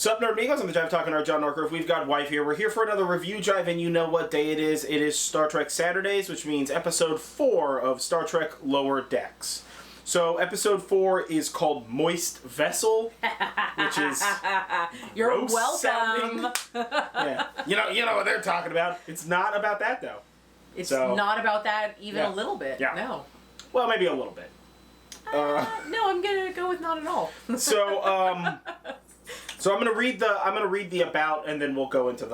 Sup, Nerdmigos? I'm the Jive talking our John Norcroft. We've got Wife here. We're here for another review Jive, and you know what day it is. It is Star Trek Saturdays, which means episode 4 of Star Trek Lower Decks. So, episode 4 is called Moist Vessel, which is You're welcome. Yeah. You know what they're talking about. It's not about that, though. It's not about that even Yeah. a little bit. Yeah. No. Well, maybe a little bit. No, I'm gonna go with not at all. So I'm gonna read the about, and then we'll go into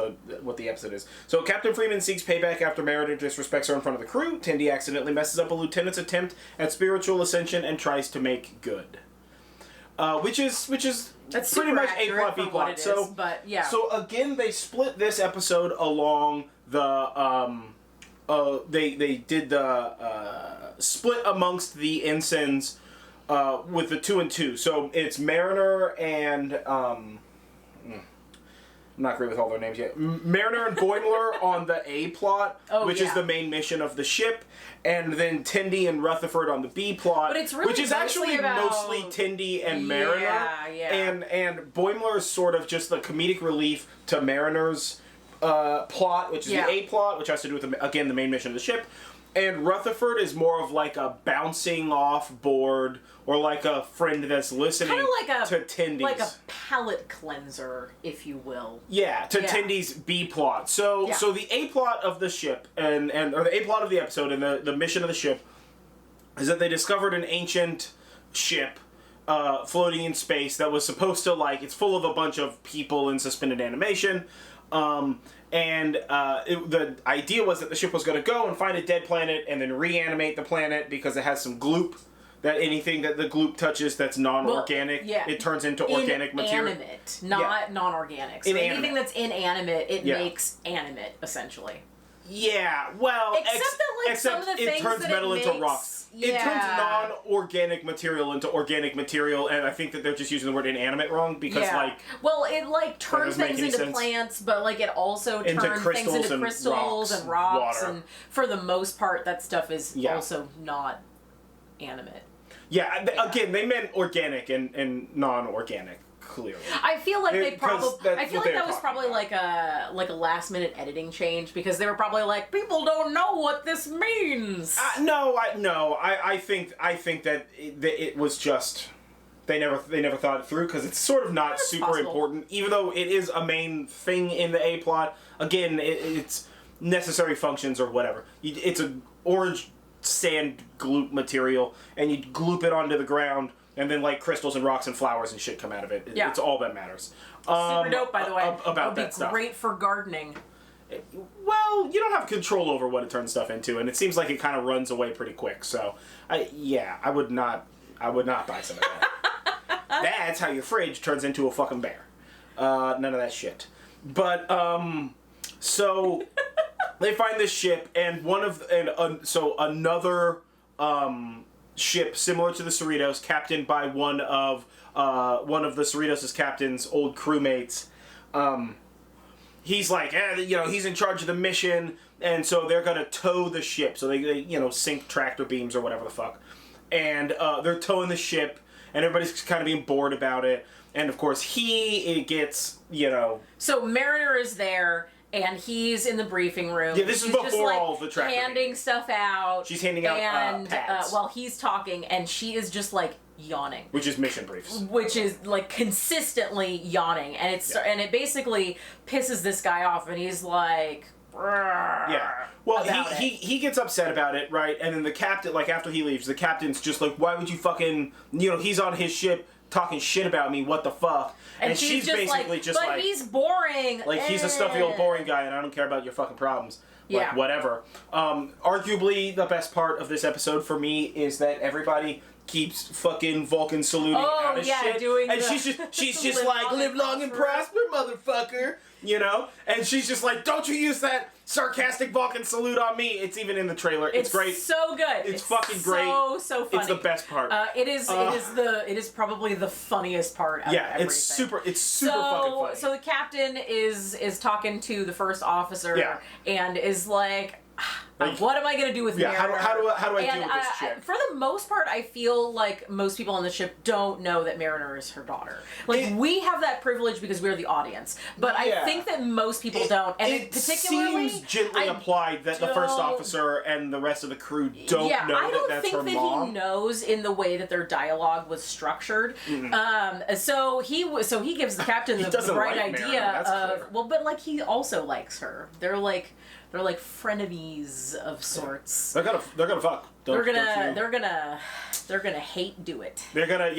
what the episode is. So Captain Freeman seeks payback after Mariner disrespects her in front of the crew. Tendi accidentally messes up a lieutenant's attempt at spiritual ascension and tries to make good. Which is That's pretty much A plot, B for plot. what it is, So but yeah. So again, they split this episode along the they did the split amongst the ensigns. With the 2 and 2. So it's Mariner and I'm not great with all their names yet. Mariner and Boimler on the A plot, which is the main mission of the ship, and then Tendi and Rutherford on the B plot, but it's really which is actually mostly Tendi and Mariner. Yeah. And Boimler is sort of just the comedic relief to Mariner's plot, which is the A plot, which has to do with the main mission of the ship. And Rutherford is more of like a bouncing off board, or like a friend that's listening to Tendi's. Like a palate cleanser, if you will. Yeah, to Tendi's B plot. So the A plot of the ship, or the A plot of the episode, and the mission of the ship, is that they discovered an ancient ship floating in space that was supposed to, it's full of a bunch of people in suspended animation. The idea was that the ship was going to go and find a dead planet and then reanimate the planet because it has some gloop. That anything that the gloop touches that's non-organic, it turns into organic material. Inanimate, not non-organic. So anything that's inanimate, it makes animate, essentially. Yeah, well, except some of the things it turns that metal it into makes, rock. It turns non-organic material into organic material, and I think that they're just using the word inanimate wrong because, it turns things into plants, but it also turns things into crystals and rocks, and for the most part, that stuff is also not animate. Yeah, again, they meant organic and non-organic. Clearly, I feel like that was probably about. like a last minute editing change because they were probably like, people don't know what this means. I think that it was just they never thought it through because it's sort of not super important, even though it is a main thing in the A plot. Again, it's necessary functions or whatever. It's an orange sand gloop material, and you gloop it onto the ground. And then, crystals and rocks and flowers and shit come out of it. It's all that matters. Super dope, by the way. About that stuff. Would be great for gardening. Well, you don't have control over what it turns stuff into, and it seems like it kind of runs away pretty quick. So, I would not buy some of that. That's how your fridge turns into a fucking bear. None of that shit. But so they find this ship, and another ship similar to the Cerritos, captained by one of the Cerritos' captain's old crewmates. He's like, he's in charge of the mission, and so they're gonna tow the ship. So they sink tractor beams or whatever the fuck, and they're towing the ship, and everybody's kind of being bored about it. And of course, it gets. So Mariner is there. And he's in the briefing room. Yeah, this is before all of the tractor handing stuff out. She's handing out pads. While he's talking, and she is just yawning. Which is mission briefs. Which is consistently yawning, and and it basically pisses this guy off, and he's like. Yeah. Well, he gets upset about it, right? And then the captain, after he leaves, the captain's just like, "Why would you fucking?" He's on his ship talking shit about me. What the fuck? And she's basically but he's boring. He's a stuffy old boring guy, and I don't care about your fucking problems. Whatever. Arguably, the best part of this episode for me is that everybody keeps fucking Vulcan saluting out of shit. She's just like, live long and prosper, motherfucker. And she's just like, don't you use that sarcastic Vulcan salute on me. It's even in the trailer. It's great. So good. It's fucking great. So funny. It's the best part. It is probably the funniest part of everything. It's super fucking funny. So the captain is talking to the first officer and is like, what am I going to do with Mariner? How do I deal with this chick? For the most part, I feel like most people on the ship don't know that Mariner is her daughter. Like, we have that privilege because we're the audience. But I think that most people don't. And it particularly seems gently applied that the first officer and the rest of the crew don't know that that's her mom. I don't think that he knows in the way that their dialogue was structured. Mm-hmm. So he gives the captain the right idea of... Well, but, like, he also likes her. They're like frenemies of sorts. They're gonna fuck. They're gonna hate do it. There's gonna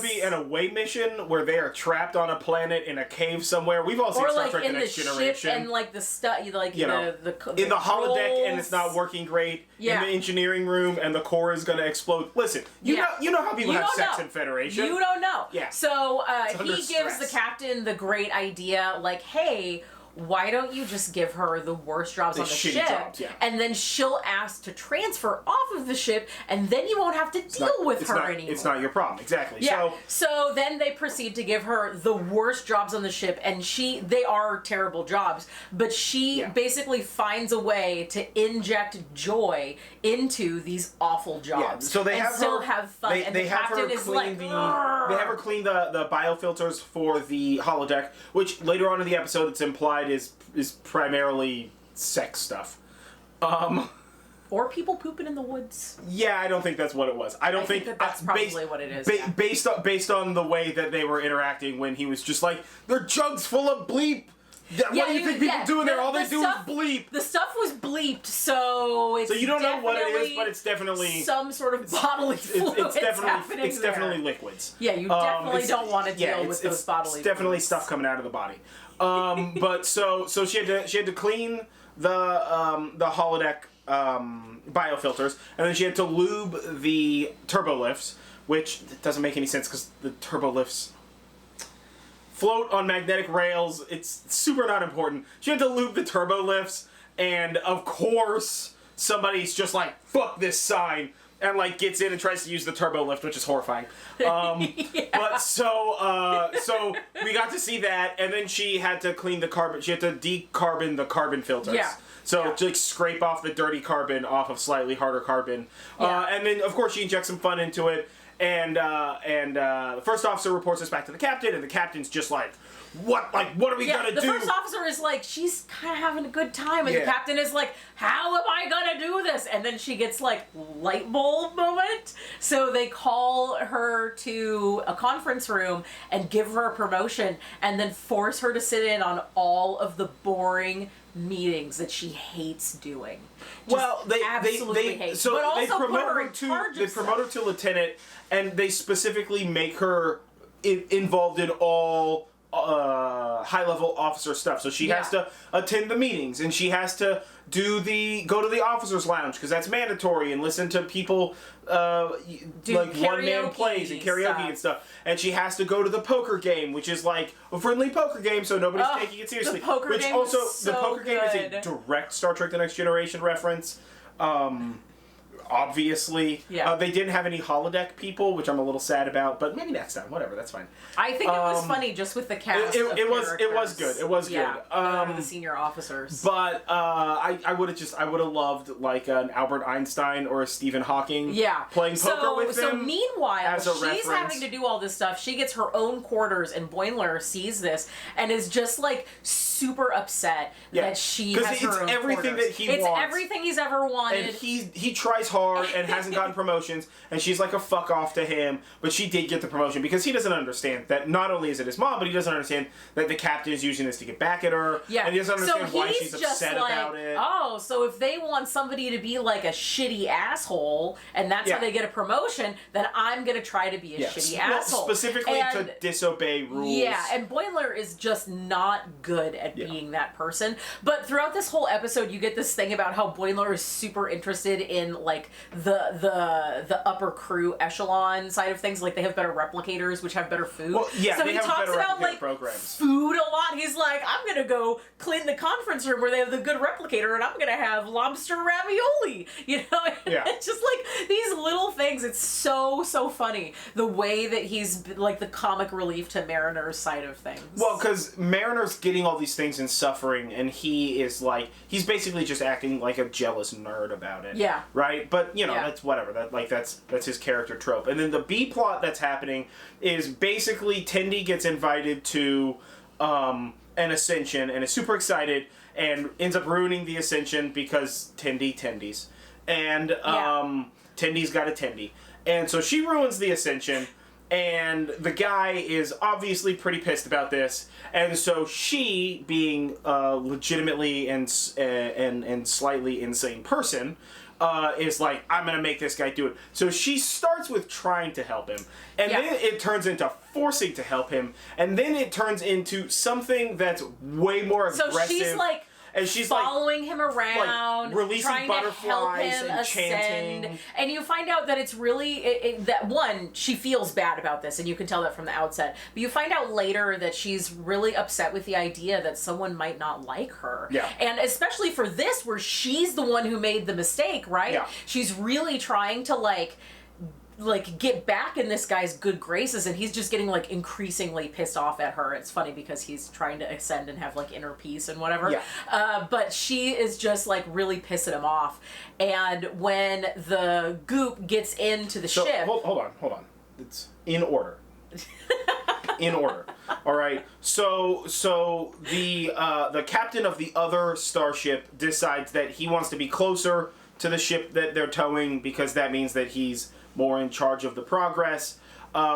be an away mission where they are trapped on a planet in a cave somewhere. We've all seen Star Trek: The Next Generation. Ship and like the stuff, like in the holodeck, and it's not working great. Yeah. In the engineering room, and the core is gonna explode. Listen, you know how people have sex in Federation. You don't know. Yeah. So he gives the captain the great idea, like, hey, why don't you just give her the worst jobs on the ship, and then she'll ask to transfer off of the ship, and then you won't have to deal with her anymore. It's not your problem, exactly. Yeah. So then they proceed to give her the worst jobs on the ship, and they are terrible jobs, but she basically finds a way to inject joy into these awful jobs. So they have still have fun. And the captain is like, they have her clean the biofilters for the holodeck, which later on in the episode it's implied is primarily sex stuff. Or people pooping in the woods. Yeah, I don't think that's what it was. I think that's probably what it is. Based on the way that they were interacting when he was just like, they're jugs full of bleep. What do you think people do in there? All they do is bleep. The stuff was bleeped, so it's you don't know what it is, but it's definitely some sort of bodily fluid. It's definitely liquids. Yeah, you definitely don't want to deal with those bodily. It's definitely stuff coming out of the body. But so she had to clean the holodeck biofilters, and then she had to lube the turbo lifts, which doesn't make any sense because the turbo lifts float on magnetic rails. It's super not important. She had to lube the turbo lifts, and of course somebody's just like, fuck this sign, and like gets in and tries to use the turbo lift, which is horrifying. But so we got to see that, and then she had to clean the carbon. She had to decarbon the carbon filters. Yeah. So to like scrape off the dirty carbon off of slightly harder carbon. Yeah. And then of course she injects some fun into it. And the first officer reports this back to the captain, and the captain's just like, what are we gonna do? The first officer is like, she's kind of having a good time, and the captain is like, how am I gonna do this? And then she gets like light bulb moment. So they call her to a conference room and give her a promotion, and then force her to sit in on all of the boring meetings that she hates doing. They promote her to lieutenant, and they specifically make her involved in all high-level officer stuff. So she has to attend the meetings, and she has to go to the officers' lounge because that's mandatory, and listen to people like one-man plays and karaoke and stuff. And she has to go to the poker game, which is like a friendly poker game, so nobody's taking it seriously. The poker game is a direct Star Trek: The Next Generation reference. Obviously. Yeah. They didn't have any holodeck people, which I'm a little sad about, but maybe next time. Whatever, that's fine. I think it was funny just with the cast. It was good. It was good. The senior officers. But I would have loved like an Albert Einstein or a Stephen Hawking playing poker with them. So meanwhile, she's reference. having to do all this stuff. She gets her own quarters, and Boimler sees this and is just like super upset that she has her own everything quarters. That he wants. It's everything he's ever wanted. And he tries hard and hasn't gotten promotions, and she's like a fuck off to him, but she did get the promotion because he doesn't understand that not only is it his mom, but he doesn't understand that the captain is using this to get back at her, and he doesn't understand why she's upset about it. Oh, so if they want somebody to be like a shitty asshole, and that's how they get a promotion, then I'm gonna try to be a shitty asshole. Specifically to disobey rules. Yeah, and Boimler is just not good at being that person. But throughout this whole episode, you get this thing about how Boimler is super interested in like like the upper crew echelon side of things. Like they have better replicators, which have better food. Well, yeah, so they he have talks better about like programs. food a lot. He's like, I'm gonna go clean the conference room where they have the good replicator, and I'm gonna have lobster ravioli. You know, yeah. It's just like these little things. It's so funny the way that he's like the comic relief to Mariner's side of things. Well, because Mariner's getting all these things and suffering, and he is like, he's basically just acting like a jealous nerd about it. Yeah. Right? But, you know, that's whatever. That's his character trope. And then the B plot that's happening is basically Tendi gets invited to an ascension and is super excited and ends up ruining the ascension because Tendies. And Tendi's got a Tendi. And so she ruins the ascension. And the guy is obviously pretty pissed about this, and so she, being legitimately and slightly insane person, is like, I'm gonna make this guy do it. So she starts with trying to help him, and then it turns into forcing to help him, and then it turns into something that's way more aggressive. So she's like. And she's following him around, like releasing trying butterflies to help him and ascend. chanting. And you find out that it's really that one, she feels bad about this, and you can tell that from the outset. But you find out later that she's really upset with the idea that someone might not like her. Yeah. And especially for this, where she's the one who made the mistake, right? Yeah. She's really trying to like get back in this guy's good graces, and he's just getting like increasingly pissed off at her. It's funny because he's trying to ascend and have like inner peace and whatever. Yeah. But she is just like really pissing him off. And when the goop gets into the ship, hold on. It's in order. In order. All right. So the captain of the other starship decides that he wants to be closer to the ship that they're towing because that means that he's more in charge of the progress,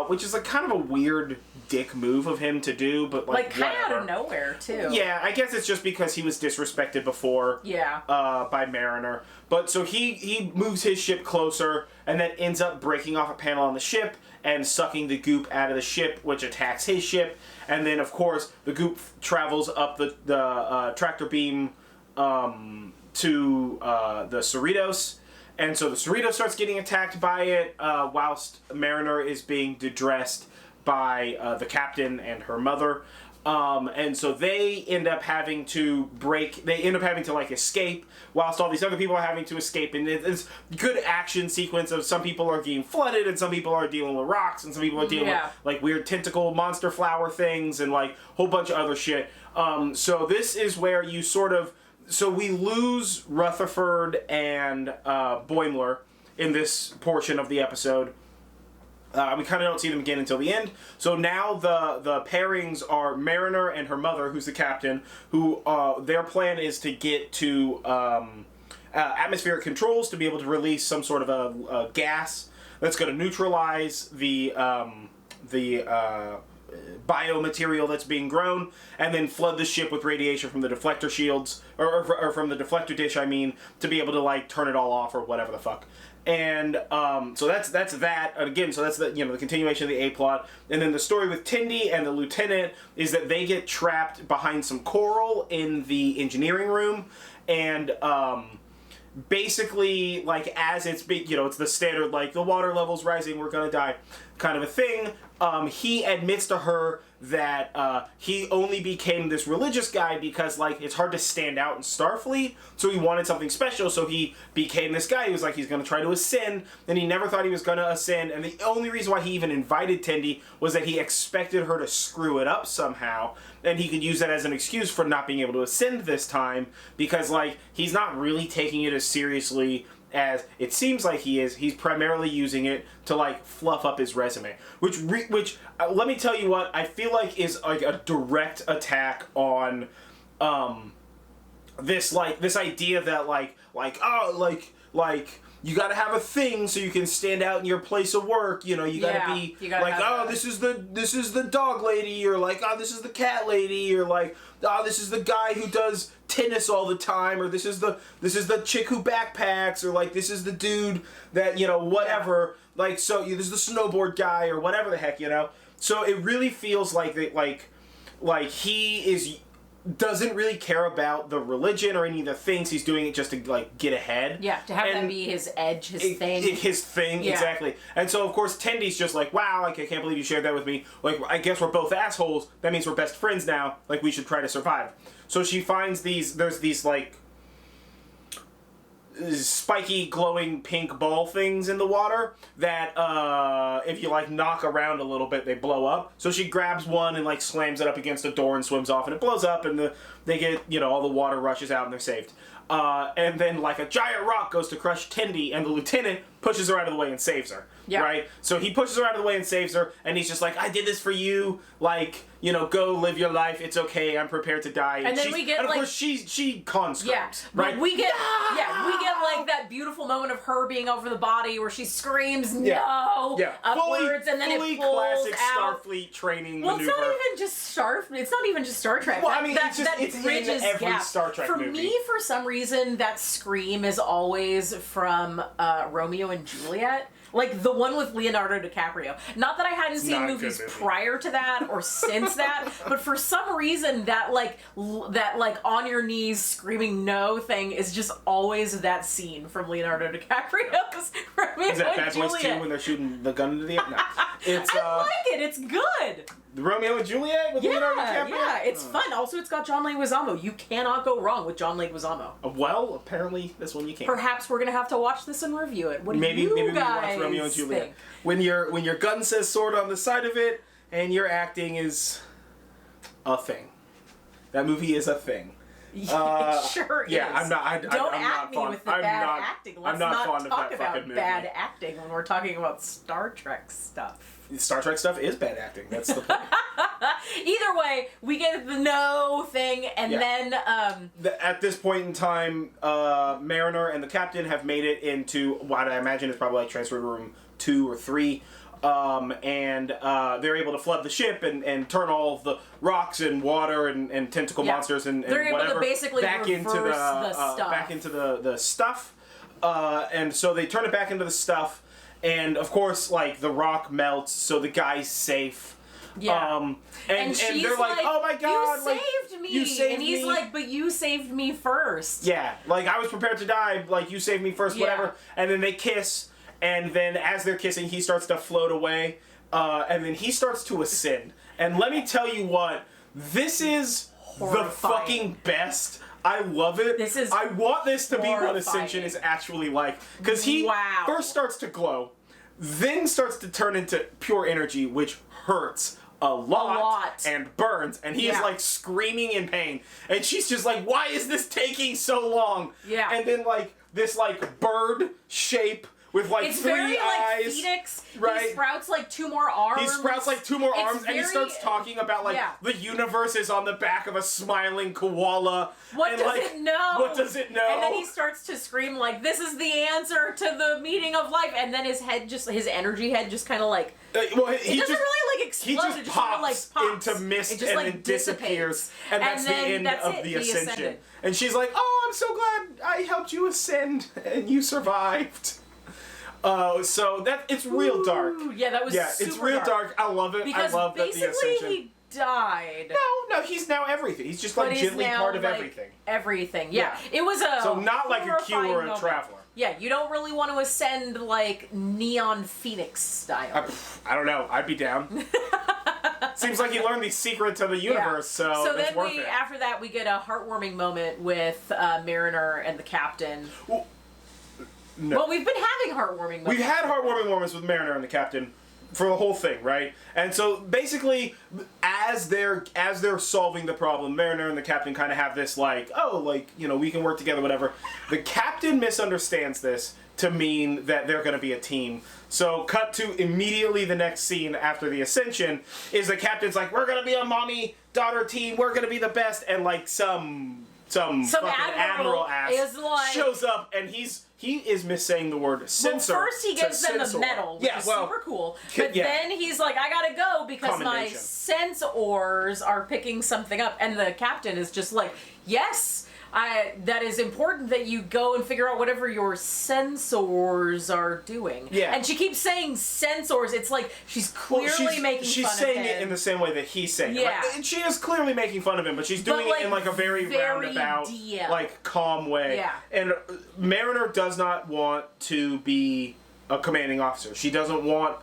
which is like kind of a weird dick move of him to do, but like kind of out of nowhere too. Yeah, I guess it's just because he was disrespected before. Yeah. By Mariner, but so he moves his ship closer, and then ends up breaking off a panel on the ship and sucking the goop out of the ship, which attacks his ship, and then of course the goop travels up the tractor beam to the Cerritos. And so the Cerritos starts getting attacked by it, whilst Mariner is being dressed by the captain and her mother. And so they end up having to like escape, whilst all these other people are having to escape. And it's a good action sequence of some people are getting flooded, and some people are dealing with rocks, and some people are dealing with like weird tentacle monster flower things, and like a whole bunch of other shit. So this is where you sort of... So we lose Rutherford and Boimler in this portion of the episode. We kind of don't see them again until the end. So now the pairings are Mariner and her mother, who's the captain, who their plan is to get to atmospheric controls to be able to release some sort of a gas that's going to neutralize the biomaterial that's being grown, and then flood the ship with radiation from the deflector shields, or from the deflector dish, I mean, to be able to like turn it all off or whatever the fuck. And so that's that. Again, so that's the continuation of the A plot. And then the story with Tendi and the lieutenant is that they get trapped behind some coral in the engineering room, and basically, like, as it's big, it's the standard, like, the water level's rising, we're gonna die kind of a thing. He admits to her that he only became this religious guy because, like, it's hard to stand out in Starfleet, so he wanted something special, so he became this guy who was like, he's gonna try to ascend, and he never thought he was gonna ascend, and the only reason why he even invited Tendi was that he expected her to screw it up somehow, and he could use that as an excuse for not being able to ascend this time, because, like, he's not really taking it as seriously as it seems like he is. He's primarily using it to like fluff up his resume, which let me tell you what I feel like is like a direct attack on this idea that like you gotta have a thing so you can stand out in your place of work. You gotta be like, this is the dog lady, or like, this is the cat lady, or like, this is the guy who does tennis all the time, or this is the chick who backpacks, or like, this is the dude that whatever. Yeah. Like, so there's the snowboard guy, or whatever the heck, So it really feels like that, like he is doesn't really care about the religion or any of the things. He's doing it just to, like, get ahead. Yeah, to have that be his edge, his thing. His thing, exactly. And so, of course, Tendy's just like, wow, like, I can't believe you shared that with me. Like, I guess we're both assholes. That means we're best friends now. Like, we should try to survive. So she finds there's these, like, spiky, glowing pink ball things in the water that, if you, like, knock around a little bit, they blow up. So she grabs one and, like, slams it up against a door and swims off, and it blows up, and they get, you know, all the water rushes out, and they're saved. And then, like, a giant rock goes to crush Tendy, and the lieutenant pushes her out of the way and saves her. Yeah. Right? So he pushes her out of the way and saves her, and he's just like, I did this for you, like, you know, go live your life, it's okay, I'm prepared to die. And then we get, and of like... course, she conscripts, right? But we get, we get, like, that beautiful moment of her being over the body where she screams, no, upwards, and then it pulls classic out. Starfleet training maneuver. maneuver. It's not even just Star Trek. Well, I mean, it's in every Star Trek movie. For me, for some reason, that scream is always from Romeo and Juliet. Like, the one with Leonardo DiCaprio. Not that I hadn't seen movies prior to that or since that, but for some reason, that on your knees screaming no thing is just always that scene from Leonardo DiCaprio's Romeo Is that and Bad Boys 2 when they're shooting the gun into the air? No. I like it. It's good. The Romeo and Juliet with Leonardo DiCaprio? Yeah, it's fun. Also, it's got John Leguizamo. You cannot go wrong with John Leguizamo. Well, apparently this one you can. Perhaps we're gonna have to watch this and review it. What do maybe you we guys watch Romeo and Juliet. think? When your gun says sword on the side of it, and your acting is a thing. That movie is a thing. Sure is. Yeah, I'm not. Don't I'm act not me fond. with the I'm bad not, acting. Let's I'm not not fond talk of that fucking about movie. bad acting when we're talking about Star Trek stuff. Star Trek stuff is bad acting. That's the point. Either way, we get the no thing, and then at this point in time, Mariner and the captain have made it into what I imagine is probably like transfer room 2 or 3. And they're able to flood the ship and turn all of the rocks and water and tentacle monsters and they're whatever able to basically back into the stuff. Back into the stuff. And so they turn it back into the stuff. And of course, like, the rock melts, so the guy's safe. Yeah. And they're like, oh my god, you saved me. And he's like, but you saved me first. Yeah, like, I was prepared to die, like, you saved me first, whatever. And then they kiss, and then as they're kissing, he starts to float away, and then he starts to ascend. And let me tell you what, this is horrifying. The fucking best. I love it. I want this to be what Ascension is actually like. Because he first starts to glow, then starts to turn into pure energy, which hurts a lot. And burns. And he is, like, screaming in pain. And she's just like, why is this taking so long? Yeah. And then, like, this, like, bird shape with, like, it's 3 very, eyes. Like, Phoenix. Right. He sprouts, like, 2 more arms. And he starts talking about, like, the universe is on the back of a smiling koala. What does it know? What does it know? And then he starts to scream, like, this is the answer to the meaning of life. And then his energy head just kind of, like, it doesn't really, like, explode. He just it just pops, sort of, like, pops into mist it just, and like, then disappears. And that's the end of the Ascension. Ascended. And she's like, oh, I'm so glad I helped you ascend and you survived. So it's real dark. Yeah, that was super it's real dark. I love it. Because I love that the Ascension. He died. No, he's now everything. He's just, like, gently part of everything. Everything, yeah. It was a so not like a Q or a moment. Traveler. Yeah, you don't really want to ascend, like, Neon Phoenix style. I don't know. I'd be down. Seems like he learned the secret to the universe, so it's worth it. After that, we get a heartwarming moment with Mariner and the captain. No. Well, we've been having heartwarming moments. We've had heartwarming moments with Mariner and the captain for the whole thing, right? And so basically, as they're solving the problem, Mariner and the captain kind of have this, like, oh, like, you know, we can work together, whatever. The captain misunderstands this to mean that they're going to be a team. So cut to immediately the next scene after the Ascension is the captain's like, we're going to be a mommy-daughter team, we're going to be the best, and, like, some fucking admiral ass is like, shows up, and he is missaying the word censor. Well, first he gives them the medal, which is super cool. But then he's like, I gotta go because my sensors are picking something up. And the captain is just like, yes, that is important that you go and figure out whatever your sensors are doing. Yeah. And she keeps saying sensors. It's like she's clearly making fun of him. She's saying it in the same way that he's saying it. Yeah. Like, and she is clearly making fun of him, but she's doing it in like a very roundabout, like calm way. Yeah. And Mariner does not want to be a commanding officer. She doesn't want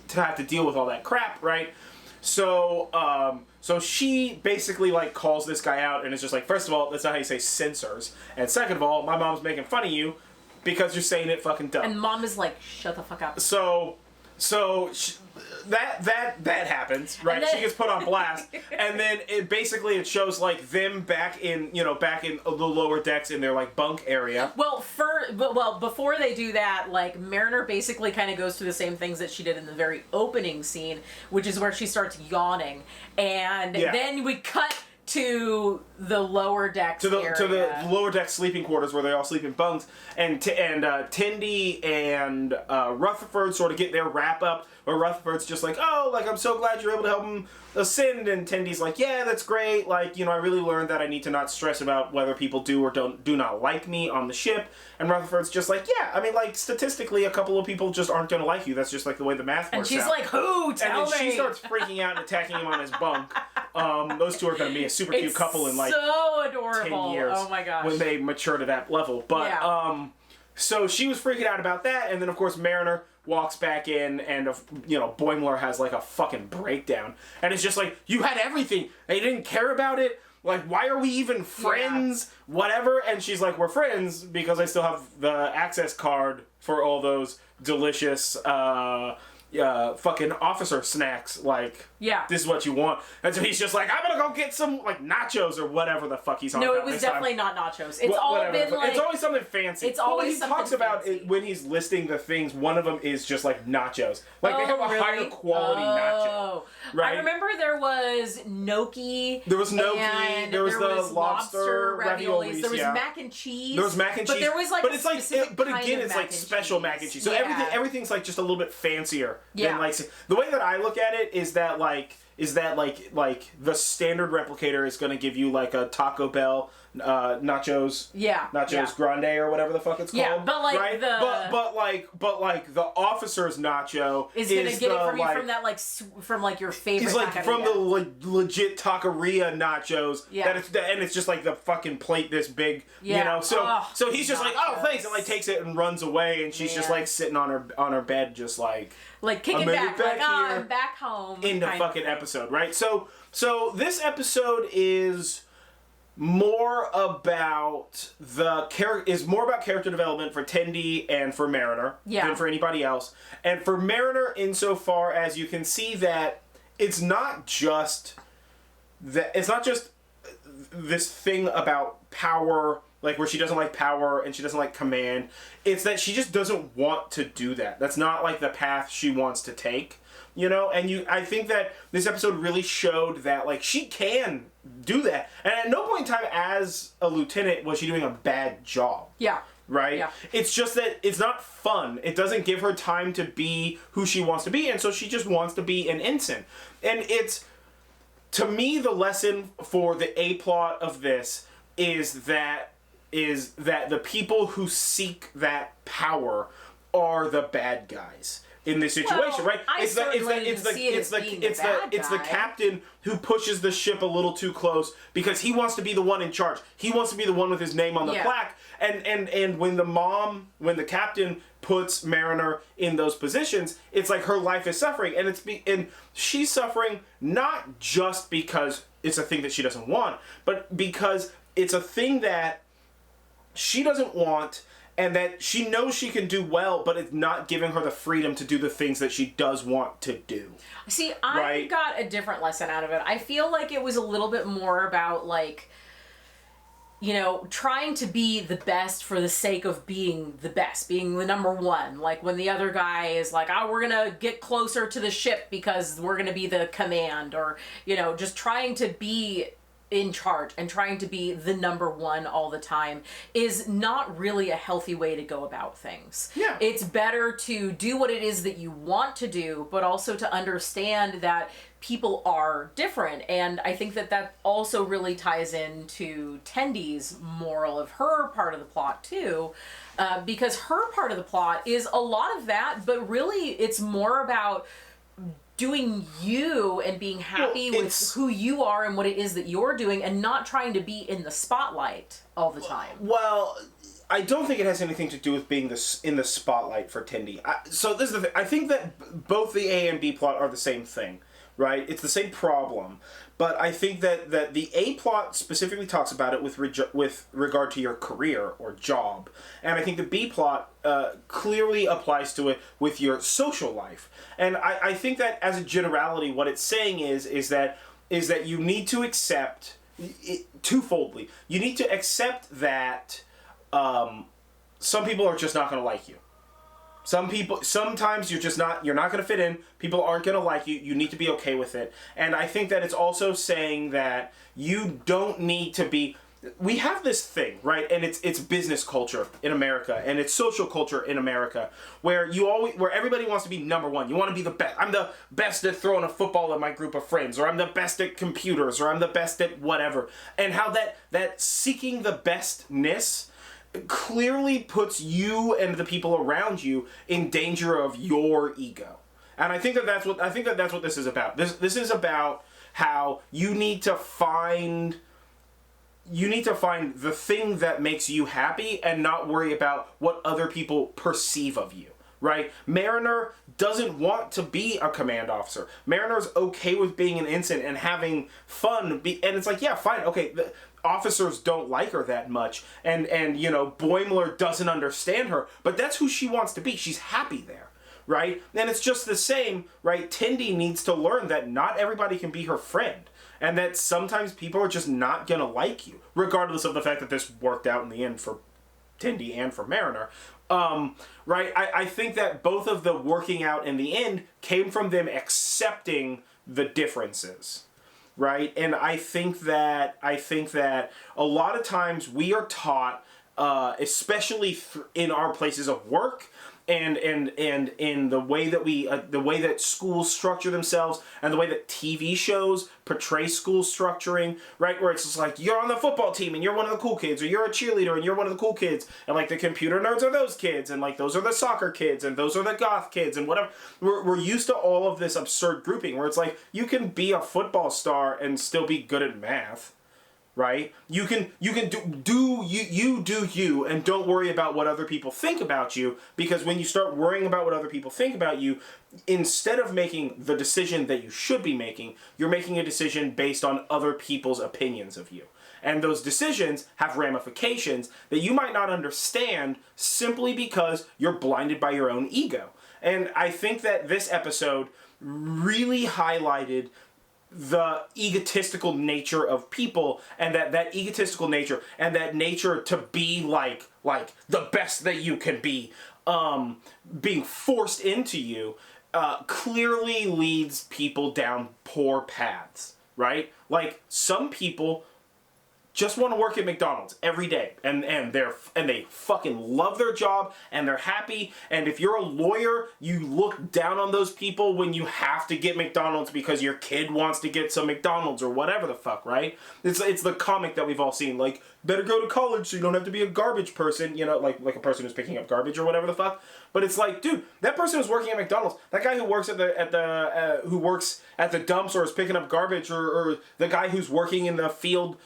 to have to deal with all that crap, right? So, so she basically like calls this guy out and is just like, first of all, that's not how you say sensors, and second of all, my mom's making fun of you because you're saying it fucking dumb. And mom is like, shut the fuck up. So that happens, right? She gets put on blast, and then it shows like them back in the lower decks in their like bunk area. Well, before they do that, like Mariner basically kind of goes through the same things that she did in the very opening scene, which is where she starts yawning, and then we cut to the lower decks area. To the lower deck sleeping quarters where they all sleep in bunks, and Tendi and Rutherford sort of get their wrap up, where Rutherford's just like, oh, like I'm so glad you're able to help him ascend, and Tendi's like, yeah, that's great, like, I really learned that I need to not stress about whether people do or do not like me on the ship, and Rutherford's just like, yeah, like statistically a couple of people just aren't gonna like you, that's just like the way the math works and she's out. like, who? Tell me. And then she starts freaking out and attacking him on his bunk. Those two are gonna be a super cute couple in like so adorable. 10 years. Oh my gosh. When they mature to that level. But, so she was freaking out about that, and then of course Mariner walks back in, and Boimler has like a fucking breakdown, and it's just like, you had everything, they didn't care about it, like why are we even friends, whatever, and she's like, we're friends because I still have the access card for all those delicious fucking officer snacks, like, this is what you want. And so he's just like, I'm gonna go get some, like, nachos or whatever the fuck he's on. No, it was definitely not nachos. It's been like... It's always something fancy. It's always something he talks about fancy. it when he's listing the things, one of them is just, like, nachos. Like, they have a higher quality nacho. Right? I remember there was gnocchi. There was gnocchi. There was the lobster raviolis. There was mac and cheese. There was mac and cheese. But there was, like, but again, it's like special mac and cheese. So everything's, like, just a little bit fancier. Yeah. Than, like, the way that I look at it is that the standard replicator is going to give you like a Taco Bell nachos grande or whatever the fuck it's called. Yeah, but like right? but like the officer's nacho is gonna get it from you from that from like your favorite. It's like from the legit taqueria nachos. Yeah. And it's just like the fucking plate this big. Yeah. So he's just like, oh thanks, and like takes it and runs away, and she's just like sitting on her bed just like kicking back like, I'm back home. In the fucking episode, right? So this episode is more about character development for Tendi and for Mariner than for anybody else. And for Mariner, insofar as you can see that it's not just this thing about power, like where she doesn't like power and she doesn't like command. It's that she just doesn't want to do that. That's not like the path she wants to take. And I think that this episode really showed that, like, she can do that. And at no point in time as a lieutenant was she doing a bad job. Yeah. Right? Yeah. It's just that it's not fun. It doesn't give her time to be who she wants to be, and so she just wants to be an ensign. And it's, to me, the lesson for the A-plot of this is that the people who seek that power are the bad guys in this situation, right? It's the captain who pushes the ship a little too close because he wants to be the one in charge. He wants to be the one with his name on the plaque. And when the captain puts Mariner in those positions, it's like her life is suffering, and she's suffering not just because it's a thing that she doesn't want, but because it's a thing that she doesn't want, and that she knows she can do well, but it's not giving her the freedom to do the things that she does want to do. See, I got a different lesson out of it. I feel like it was a little bit more about, like, trying to be the best for the sake of being the best, being the number one. Like, when the other guy is like, oh, we're gonna get closer to the ship because we're gonna be the command, or, just trying to be in charge and trying to be the number one all the time is not really a healthy way to go about things. Yeah. It's better to do what it is that you want to do, but also to understand that people are different. And I think that that also really ties into Tendy's moral of her part of the plot too, because her part of the plot is a lot of that, but really it's more about doing you and being happy with who you are and what it is that you're doing, and not trying to be in the spotlight all the time. Well, I don't think it has anything to do with being in the spotlight for Tendy. So this is the thing. I think that both the A and B plot are the same thing, right? It's the same problem. But I think that the A plot specifically talks about it with regard to your career or job. And I think the B plot clearly applies to it with your social life. And I think that as a generality, what it's saying is that you need to accept, twofoldly, you need to accept that some people are just not going to like you. Sometimes you're not going to fit in. People aren't going to like you. You need to be okay with it. And I think that it's also saying that you don't need to be. We have this thing, right? And it's business culture in America, and it's social culture in America, where everybody wants to be number one. You want to be the best. I'm the best at throwing a football at my group of friends, or I'm the best at computers, or I'm the best at whatever. And how that seeking the bestness clearly puts you and the people around you in danger of your ego. And I think that's what this is about. This is about how you need to find the thing that makes you happy and not worry about what other people perceive of you. Right? Mariner doesn't want to be a command officer. Mariner's okay with being an ensign and having fun. And it's like, yeah, fine, okay. The officers don't like her that much, and Boimler doesn't understand her, but that's who she wants to be. She's happy there, right? And it's just the same, right? Tendy needs to learn that not everybody can be her friend, and that sometimes people are just not gonna like you, regardless of the fact that this worked out in the end for Tendy and for Mariner. Right? I think that both of the working out in the end came from them accepting the differences. Right? And I think that a lot of times we are taught, especially in our places of work, and in the way that schools structure themselves, and the way that TV shows portray school structuring, right? Where it's just like, you're on the football team and you're one of the cool kids, or you're a cheerleader and you're one of the cool kids, and like the computer nerds are those kids, and like those are the soccer kids, and those are the goth kids, and whatever. We're used to all of this absurd grouping where it's like, you can be a football star and still be good at math. Right? You can do you and don't worry about what other people think about you, because when you start worrying about what other people think about you, instead of making the decision that you should be making, you're making a decision based on other people's opinions of you. And those decisions have ramifications that you might not understand simply because you're blinded by your own ego. And I think that this episode really highlighted the egotistical nature of people, and that egotistical nature and that nature to be like the best that you can be, being forced into you, clearly leads people down poor paths, right? Like, some people just want to work at McDonald's every day, and they fucking love their job, and they're happy. And if you're a lawyer, you look down on those people when you have to get McDonald's because your kid wants to get some McDonald's or whatever the fuck, right? It's the comic that we've all seen, like, better go to college so you don't have to be a garbage person, like a person who's picking up garbage or whatever the fuck. But it's like, dude, that person who's working at McDonald's, that guy who works who works at the dumps or is picking up garbage, or the guy who's working in the field,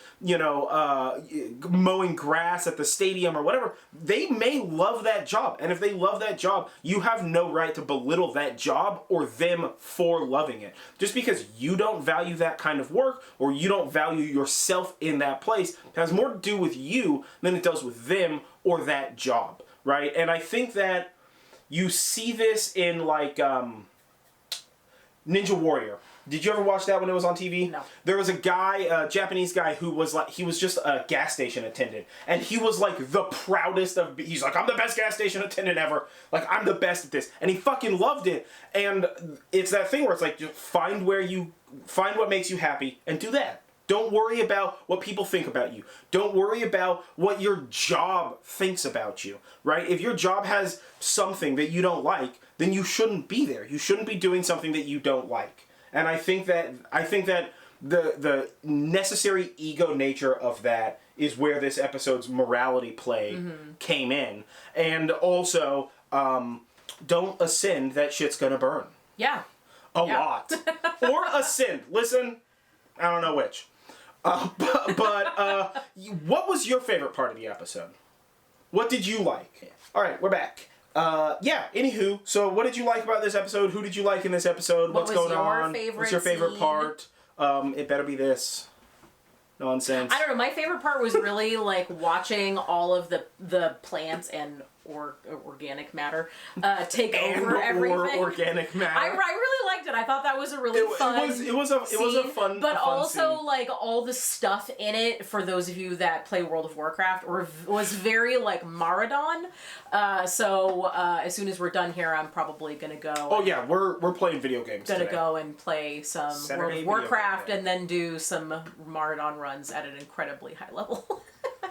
mowing grass at the stadium or whatever, they may love that job. And if they love that job, you have no right to belittle that job or them for loving it. Just because you don't value that kind of work, or you don't value yourself in that place, has more to do with you than it does with them or that job, right? And I think that you see this in, like, Ninja Warrior. Did you ever watch that when it was on TV? No. There was a guy, a Japanese guy, who was like, he was just a gas station attendant. And he was like the proudest of, he's like, I'm the best gas station attendant ever. Like, I'm the best at this. And he fucking loved it. And it's that thing where it's like, just find what makes you happy and do that. Don't worry about what people think about you. Don't worry about what your job thinks about you, right? If your job has something that you don't like, then you shouldn't be there. You shouldn't be doing something that you don't like. And I think that the necessary ego nature of that is where this episode's morality play came in. And also, don't ascend that shit's gonna burn. Yeah. A lot. Or ascend. Listen, I don't know which. But what was your favorite part of the episode? What did you like? All right, we're back. Anywho, so what did you like about this episode? Who did you like in this episode? What's going on? What's your favorite part? It better be this. Nonsense. I don't know. My favorite part was really like watching all of the plants and organic matter take over everything. Organic matter. I really liked it. I thought that was a really fun. It was a fun. But a fun also scene. like all the stuff in it for those of you that play World of Warcraft was very like Maradon. So as soon as we're done here, I'm probably gonna go. Oh yeah, we're playing video games. Gonna go and play some Saturday World of Warcraft and then do some Maradon runs at an incredibly high level.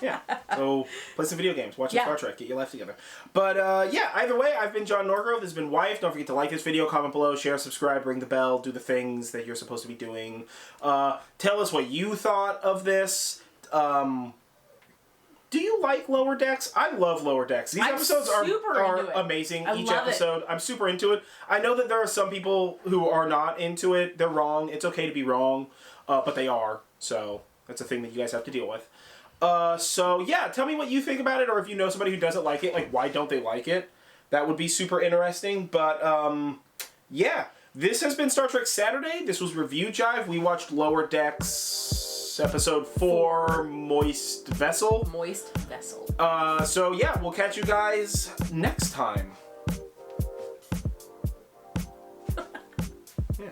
Yeah. So play some video games, watch some Star Trek, get your life together. But either way, I've been John Norgrove. This has been Wife. Don't forget to like this video, comment below, share, subscribe, ring the bell, do the things that you're supposed to be doing. Tell us what you thought of this. Do you like Lower Decks? I love Lower Decks. These episodes are amazing. Each episode, I'm super into it. I know that there are some people who are not into it. They're wrong. It's okay to be wrong, but they are. So that's a thing that you guys have to deal with. Tell me what you think about it, or if you know somebody who doesn't like it, like why don't they like it? That would be super interesting. But this has been Star Trek Saturday. This was Review Jive. We watched Lower Decks episode 4, Moist Vessel. Moist Vessel. We'll catch you guys next time. Yeah.